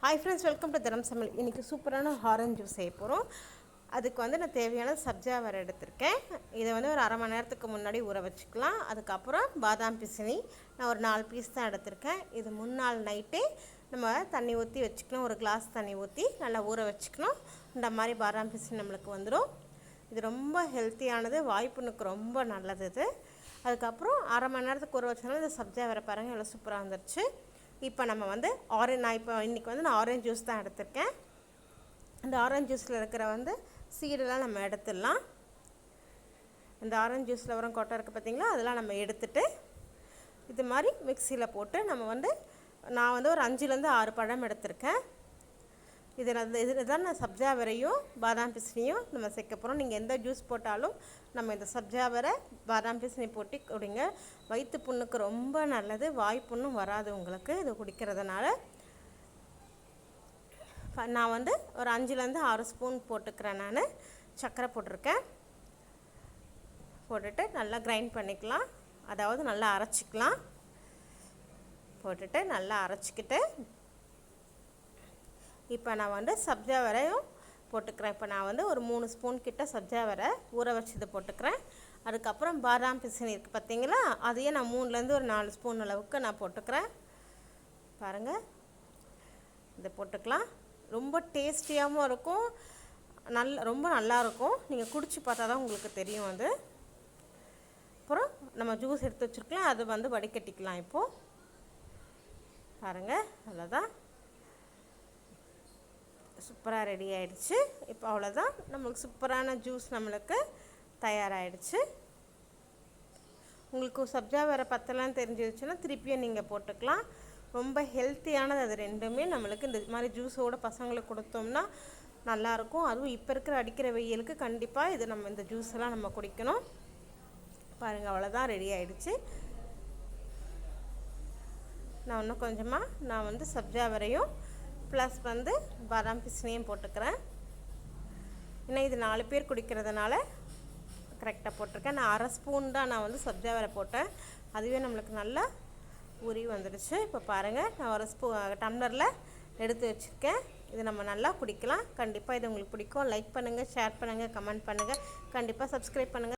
Hi friends, welcome to தரம் சமையல். இன்றைக்கி சூப்பரான ஆரஞ்சு ஜூஸ் செய்ய போகிறோம். அதுக்கு நான் தேவையான சப்ஜா வரை எடுத்திருக்கேன். இதை ஒரு அரை மணி நேரத்துக்கு முன்னாடி ஊற வச்சுக்கலாம். அதுக்கப்புறம் பாதாம் பிசினி நான் ஒரு 4 பீஸ் தான் எடுத்திருக்கேன். இது முன்னாள் நைட்டே நம்ம தண்ணி ஊற்றி வச்சுக்கணும். ஒரு கிளாஸ் தண்ணி ஊற்றி நல்லா ஊற வச்சுக்கணும். இந்த மாதிரி பாதாம் பிசினி நம்மளுக்கு வந்துடும். இது ரொம்ப ஹெல்த்தியானது, வாய்ப்புனுக்கு ரொம்ப நல்லது இது. அதுக்கப்புறம் அரை மணி நேரத்துக்கு ஊற வச்சோன்னா இந்த சப்ஜா வரை பாருங்கள் எவ்வளோ சூப்பராக வந்துருச்சு. இப்போ நம்ம நான் இன்றைக்கி நான் ஆரஞ்சு ஜூஸ் தான் எடுத்திருக்கேன். இந்த ஆரஞ்சு ஜூஸில் இருக்கிற சீடெல்லாம் நம்ம எடுத்துடலாம். இந்த ஆரஞ்சு ஜூஸில் வரும் கொட்டை இருக்குது பார்த்திங்களா, அதெல்லாம் நம்ம எடுத்துட்டு இது மாதிரி மிக்சியில் போட்டு நம்ம நான் ஒரு 5லேருந்து 6 பழம் எடுத்திருக்கேன். இதுதான் நான் சப்ஜா வரையும் பாதாம் பிசினியும் நம்ம சேர்க்க போகிறோம். நீங்கள் எந்த ஜூஸ் போட்டாலும் நம்ம இந்த சப்ஜா வரை பாதாம் பிசினி போட்டு குடிங்க. வயிற்று புண்ணுக்கு ரொம்ப நல்லது, வாய் புண்ணும் வராது உங்களுக்கு இது குடிக்கிறதுனால. நான் ஒரு 5லேருந்து 6 ஸ்பூன் போட்டுக்கிறேன். நான் சர்க்கரை போட்டிருக்கேன். போட்டுட்டு நல்லா கிரைண்ட் பண்ணிக்கலாம், அதாவது நல்லா அரைச்சிக்கலாம். போட்டுட்டு நல்லா அரைச்சிக்கிட்டு இப்போ நான் சப்ஜா வரையும் போட்டுக்கிறேன். இப்போ நான் ஒரு 3 ஸ்பூன் கிட்ட சப்ஜா வரை ஊற வச்சது போட்டுக்கிறேன். அதுக்கப்புறம் பாதாம் பிசினி இருக்குது பார்த்தீங்களா, அதையே நான் 3லேருந்து ஒரு 4 ஸ்பூன் அளவுக்கு நான் போட்டுக்கிறேன். பாருங்கள், இதை போட்டுக்கலாம். ரொம்ப டேஸ்டியாகவும் இருக்கும், ரொம்ப நல்லாயிருக்கும். நீங்கள் குடிச்சு பார்த்தா தான் உங்களுக்கு தெரியும் அது. அப்புறம் நம்ம ஜூஸ் எடுத்து வச்சுருக்கலாம், அது வடிகட்டிக்கலாம். இப்போது பாருங்கள், அவ்வளோதான், சூப்பராக ரெடி ஆகிடுச்சு. இப்போ அவ்வளோதான், நம்மளுக்கு சூப்பரான ஜூஸ் நம்மளுக்கு தயாராகிடுச்சு. உங்களுக்கு சப்ஜா வேறு பத்தலாம் தெரிஞ்சிருச்சுன்னா திருப்பியும் நீங்கள் போட்டுக்கலாம். ரொம்ப ஹெல்த்தியானது அது ரெண்டுமே. நம்மளுக்கு இந்த மாதிரி ஜூஸோட பசங்களுக்கு கொடுத்தோம்னா நல்லாயிருக்கும். அதுவும் இப்போ இருக்கிற அடிக்கிற வெயிலுக்கு கண்டிப்பாக இது நம்ம இந்த ஜூஸ் எல்லாம் நம்ம குடிக்கணும். பாருங்கள், அவ்வளோதான், ரெடி ஆகிடுச்சு. நான் இன்னும் கொஞ்சமாக நான் சப்ஜா வரையும் ப்ளஸ் பாதாம் பிசினியும் போட்டுக்கிறேன். ஏன்னா இது 4 பேர் குடிக்கிறதுனால கரெக்டாக போட்டிருக்கேன். நான் அரை ஸ்பூன் தான் நான் சப்ஜா வரை போட்டேன். அதுவே நம்மளுக்கு நல்லா ஊறி வந்துடுச்சு. இப்போ பாருங்கள், நான் ஒரு டம்ளரில் எடுத்து வச்சுருக்கேன். இது நம்ம நல்லா குடிக்கலாம். கண்டிப்பாக இது உங்களுக்கு பிடிக்கும். லைக் பண்ணுங்கள், ஷேர் பண்ணுங்கள், கமெண்ட் பண்ணுங்கள், கண்டிப்பாக சப்ஸ்கிரைப் பண்ணுங்கள்.